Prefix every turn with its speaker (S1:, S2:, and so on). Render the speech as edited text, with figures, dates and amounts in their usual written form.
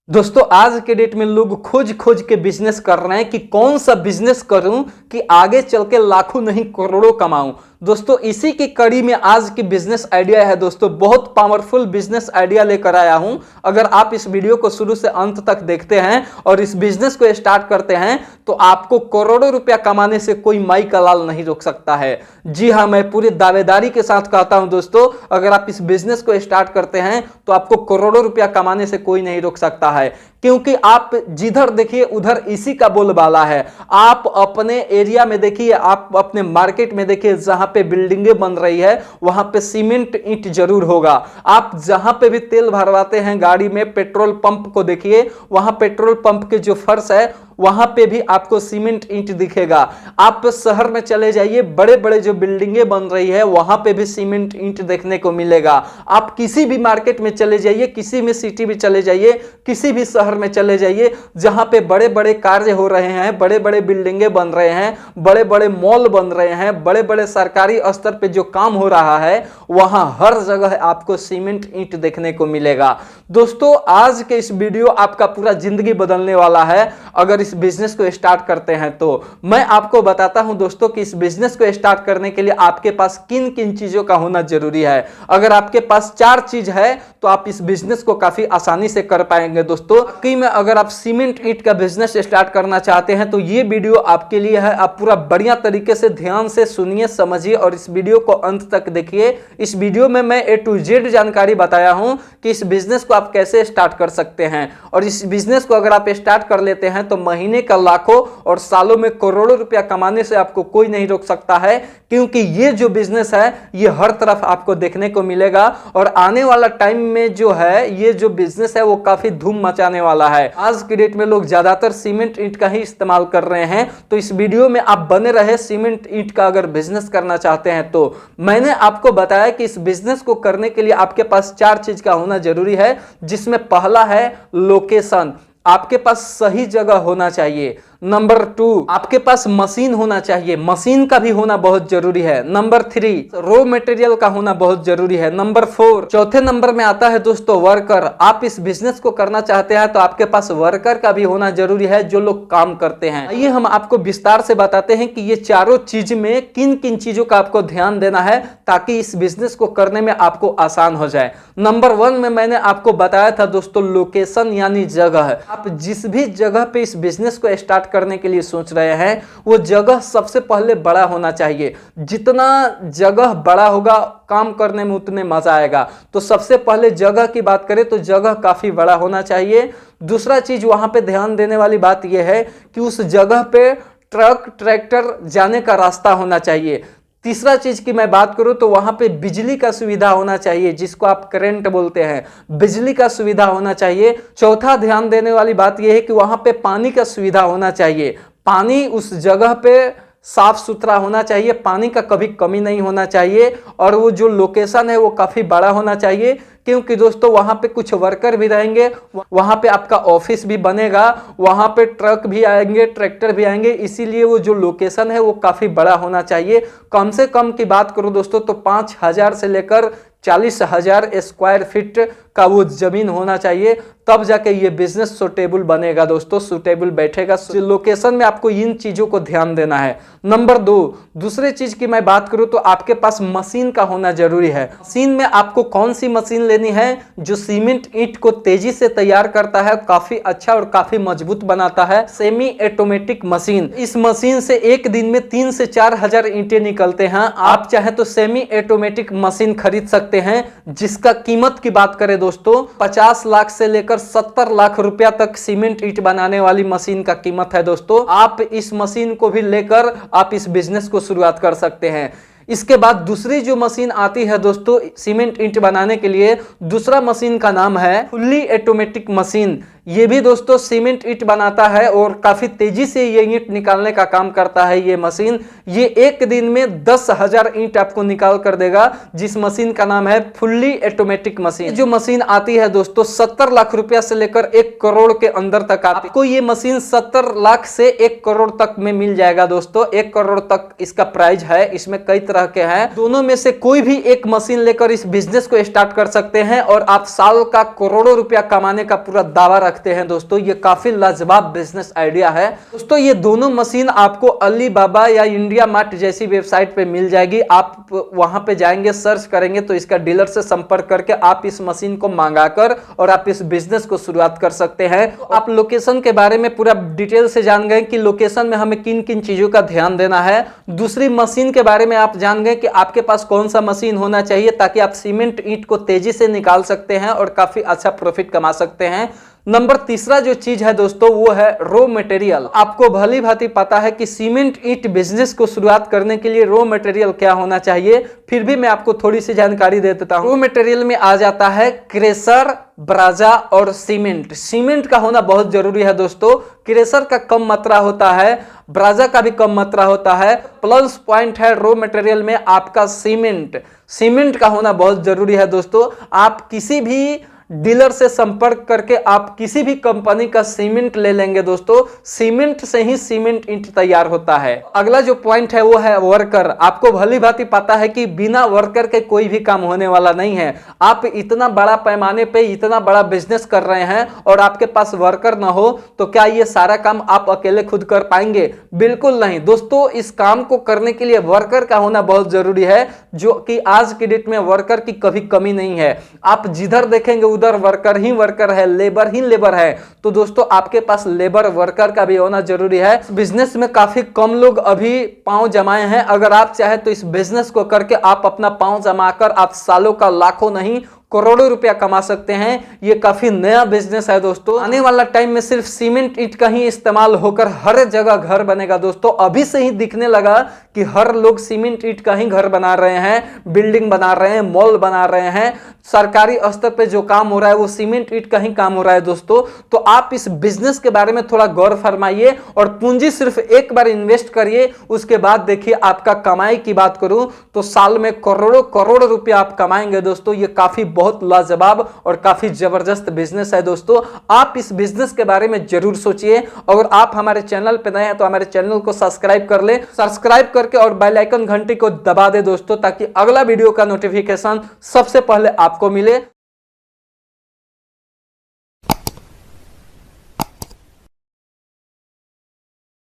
S1: दोस्तों आज के डेट में लोग खोज खोज के बिजनेस कर रहे हैं कि कौन सा बिजनेस करूं कि आगे चल के लाखों नहीं करोड़ों कमाऊं। दोस्तों इसी की कड़ी में आज की बिजनेस आइडिया है। दोस्तों बहुत पावरफुल बिजनेस आइडिया लेकर आया हूं। अगर आप इस वीडियो को शुरू से अंत तक देखते हैं और इस बिजनेस को स्टार्ट करते हैं तो आपको करोड़ों रुपया कमाने से कोई माई का लाल नहीं रोक सकता है। जी हाँ, मैं पूरी दावेदारी के साथ कहता हूं दोस्तों, अगर आप इस बिजनेस को स्टार्ट करते हैं तो आपको करोड़ों रुपया कमाने से कोई नहीं रोक सकता है, क्योंकि आप जिधर देखिए उधर इसी का बोलबाला है। आप अपने एरिया में देखिए, आप अपने मार्केट में देखिए, जहां पे बिल्डिंगें बन रही है वहां पे सीमेंट ईंट जरूर होगा। आप जहां पे भी तेल भरवाते हैं गाड़ी में, पेट्रोल पंप को देखिए, वहां पेट्रोल पंप के जो फर्श है वहां पे भी आपको सीमेंट ईंट दिखेगा। आप शहर में चले जाइए, बड़े बड़े जो बिल्डिंगें बन रही है वहां पे भी सीमेंट ईंट देखने को मिलेगा। आप किसी भी मार्केट में चले जाइए, किसी भी सिटी में चले जाइए, किसी भी शहर में चले जाइए, जहां पे बड़े बड़े कार्य हो रहे हैं, बड़े बड़े बिल्डिंगें बन रहे हैं, बड़े बड़े मॉल बन रहे हैं, बड़े बड़े सरकारी स्तर पे जो काम हो रहा है वहां हर जगह आपको सीमेंट ईंट देखने को मिलेगा। दोस्तों आज के इस वीडियो आपका पूरा जिंदगी बदलने वाला है। अगर इस बिजनेस को स्टार्ट करते हैं तो मैं आपको बताता हूं दोस्तों कि इस बिजनेस को स्टार्ट करने के लिए आपके पास किन किन चीजों का होना जरूरी है। अगर आपके पास 4 चीज है तो आप इस बिजनेस को काफी आसानी से कर पाएंगे। दोस्तों कि में अगर आप सीमेंट ईंट का बिजनेस स्टार्ट करना चाहते हैं तो ये वीडियो आपके लिए है। आप पूरा बढ़िया तरीके से ध्यान से सुनिए, समझिए और इस वीडियो को अंत तक देखिए। इस वीडियो में मैं A to Z जानकारी बताया हूं कि इस बिजनेस को आप कैसे स्टार्ट कर सकते हैं, और इस बिजनेस को अगर आप स्टार्ट कर लेते हैं तो महीने का लाखों और सालों में करोड़ों रुपया कमाने से आपको कोई नहीं रोक सकता है, क्योंकि ये जो बिजनेस है ये हर तरफ आपको देखने को मिलेगा। और आने वाला टाइम में जो है ये जो बिजनेस है वो काफी धूम मचाने वाला है। आज की डेट में लोग ज्यादातर सीमेंट ईंट का ही इस्तेमाल कर रहे हैं, तो इस वीडियो में आप बने रहे। सीमेंट ईंट का अगर बिजनेस करना चाहते हैं तो मैंने आपको बताया कि इस बिजनेस को करने के लिए आपके पास 4 चीज का होना जरूरी है, जिसमें पहला है लोकेशन। आपके पास सही जगह होना चाहिए। नंबर 2, आपके पास मशीन होना चाहिए, मशीन का भी होना बहुत जरूरी है। नंबर 3, रॉ मटेरियल का होना बहुत जरूरी है। नंबर 4, चौथे नंबर में आता है दोस्तों वर्कर। आप इस बिजनेस को करना चाहते हैं तो आपके पास वर्कर का भी होना जरूरी है, जो लोग काम करते हैं। आइए हम आपको विस्तार से बताते हैं कि ये चारों चीज में किन किन चीजों का आपको ध्यान देना है ताकि इस बिजनेस को करने में आपको आसान हो जाए। नंबर 1 में मैंने आपको बताया था दोस्तों लोकेशन यानी जगह। आप जिस भी जगह पे इस बिजनेस को स्टार्ट करने के लिए सोच रहे हैं वो जगह सबसे पहले बड़ा होना चाहिए। जितना जगह बड़ा होगा काम करने में उतने मजा आएगा। तो सबसे पहले जगह की बात करें तो जगह काफी बड़ा होना चाहिए। दूसरा चीज वहां पे ध्यान देने वाली बात यह है कि उस जगह पे ट्रक ट्रैक्टर जाने का रास्ता होना चाहिए। तीसरा चीज की मैं बात करूं तो वहां पे बिजली का सुविधा होना चाहिए, जिसको आप करंट बोलते हैं, बिजली का सुविधा होना चाहिए। चौथा ध्यान देने वाली बात यह है कि वहां पे पानी का सुविधा होना चाहिए। पानी उस जगह पे साफ सुथरा होना चाहिए, पानी का कभी कमी नहीं होना चाहिए। और वो जो लोकेशन है वो काफी बड़ा होना चाहिए, क्योंकि दोस्तों वहां पे कुछ वर्कर भी रहेंगे, वहां पे आपका ऑफिस भी बनेगा, वहां पे ट्रक भी आएंगे, ट्रैक्टर भी आएंगे, इसीलिए वो जो लोकेशन है वो काफी बड़ा होना चाहिए। कम से कम की बात करूं दोस्तों तो 5,000 से लेकर 40,000 स्क्वायर फीट का वो जमीन होना चाहिए, तब जाके ये बिजनेस सुटेबल बनेगा दोस्तों, सुटेबल बैठेगा। लोकेशन में आपको इन चीजों को ध्यान देना है। नंबर 2, दूसरे चीज की मैं बात करूं तो आपके पास मशीन का होना जरूरी है। मशीन में आपको कौन सी मशीन लेनी है जो सीमेंट ईंट को तेजी से तैयार करता है, काफी अच्छा और काफी मजबूत बनाता है? Semi automatic machine. इस मशीन से एक दिन में 3 से 4 हजार ईंटें निकलते हैं। आप चाहे तो सेमी ऑटोमेटिक मशीन खरीद सकते हैं, जिसका कीमत की बात करें दोस्तों 50 लाख से लेकर 70 लाख रुपया तक सीमेंट ईंट बनाने वाली मशीन का कीमत है दोस्तों। आप इस मशीन को भी लेकर आप इस बिजनेस को शुरुआत कर सकते हैं। इसके बाद दूसरी जो मशीन आती है दोस्तों सीमेंट ईंट बनाने के लिए, दूसरा मशीन का नाम है फुल्ली ऑटोमेटिक मशीन। ये भी दोस्तों सीमेंट ईंट बनाता है और काफी तेजी से ये ईंट निकालने का काम करता है ये मशीन। ये एक दिन में 10,000 ईंट आपको निकाल कर देगा, जिस मशीन का नाम है फुल्ली ऑटोमेटिक मशीन। जो मशीन आती है दोस्तों 70 लाख रुपया से लेकर 1 करोड़ के अंदर तक आती है। आपको ये मशीन 70 लाख से 1 करोड़ तक में मिल जाएगा दोस्तों। 1 करोड़ तक इसका प्राइस है। इसमें कई तरह के हैं, दोनों में से कोई भी एक मशीन लेकर इस बिजनेस को स्टार्ट कर सकते हैं और आप साल का करोड़ों रुपया कमाने का पूरा दावा रखते हैं दोस्तों, ये काफी लाजवाब बिजनेस आइडिया है दोस्तों। ये दोनों मशीन आपको अलीबाबा या इंडिया मार्ट जैसी वेबसाइट पे मिल जाएगी। आप वहां पे जाएंगे, सर्च करेंगे तो इसका डीलर से संपर्क करके आप इस मशीन को मंगाकर और आप इस बिजनेस को शुरुआत कर सकते हैं। आप लोकेशन के बारे में पूरा डिटेल से जान गए कि लोकेशन में हमें किन किन चीजों का ध्यान देना है। दूसरी मशीन के बारे में आप जान गए कि आपके पास कौन सा मशीन होना चाहिए ताकि आप सीमेंट ईंट को तेजी से निकाल सकते हैं और काफी अच्छा प्रॉफिट कमा सकते हैं। नंबर तीसरा जो चीज है दोस्तों वो है रॉ मटेरियल। आपको भली भांति पता है कि सीमेंट ईंट बिजनेस को शुरुआत करने के लिए रॉ मटेरियल क्या होना चाहिए, फिर भी मैं आपको थोड़ी सी जानकारी दे देता हूं। रॉ मटेरियल में आ जाता है क्रेशर, ब्राजा और सीमेंट। सीमेंट का होना बहुत जरूरी है दोस्तों। क्रेशर का कम मात्रा होता है, ब्राजा का भी कम मात्रा होता है। प्लस पॉइंट है रॉ मटेरियल में आपका सीमेंट। सीमेंट का होना बहुत जरूरी है दोस्तों। आप किसी भी डीलर से संपर्क करके आप किसी भी कंपनी का सीमेंट ले लेंगे दोस्तों, सीमेंट से ही सीमेंट ईंट तैयार होता है। अगला जो पॉइंट है वो है वर्कर। आपको भली भांति पता है कि बिना वर्कर के कोई भी काम होने वाला नहीं है। आप इतना बड़ा पैमाने पे इतना बड़ा बिजनेस कर रहे हैं और आपके पास वर्कर ना हो तो क्या ये सारा काम आप अकेले खुद कर पाएंगे? बिल्कुल नहीं दोस्तों। इस काम को करने के लिए वर्कर का होना बहुत जरूरी है, जो कि आज की डेट में वर्कर की कभी कमी नहीं है। आप जिधर देखेंगे उधर वर्कर ही वर्कर है, लेबर ही लेबर है। तो दोस्तों आपके पास लेबर वर्कर का भी होना जरूरी है। बिजनेस में काफी कम लोग अभी पांव जमाए हैं। अगर आप चाहे तो इस बिजनेस को करके आप अपना पांव जमाकर आप सालों का लाखों नहीं करोड़ों रुपया कमा सकते हैं। ये काफी नया बिजनेस है दोस्तों। आने वाला टाइम में सिर्फ सीमेंट ईंट का ही इस्तेमाल होकर हर जगह घर बनेगा दोस्तों। अभी से ही दिखने लगा कि हर लोग सीमेंट ईंट का ही घर बना रहे हैं, बिल्डिंग बना रहे हैं, मॉल बना रहे हैं। सरकारी स्तर पे जो काम हो रहा है वो सीमेंट ईंट का ही काम हो रहा है दोस्तों। तो आप इस बिजनेस के बारे में थोड़ा गौर फरमाइए और पूंजी सिर्फ एक बार इन्वेस्ट करिए, उसके बाद देखिए आपका कमाई की बात करूं तो साल में करोड़ों करोड़ रुपया आप कमाएंगे दोस्तों। ये काफी बहुत लाजवाब और काफी जबरदस्त बिजनेस है दोस्तों। आप इस बिजनेस के बारे में जरूर सोचिए। अगर आप हमारे चैनल पे नए हैं तो हमारे चैनल को सब्सक्राइब कर ले, सब्सक्राइब करके और बेल आइकन घंटी को दबा दे दोस्तों, ताकि अगला वीडियो का नोटिफिकेशन सबसे पहले आपको मिले।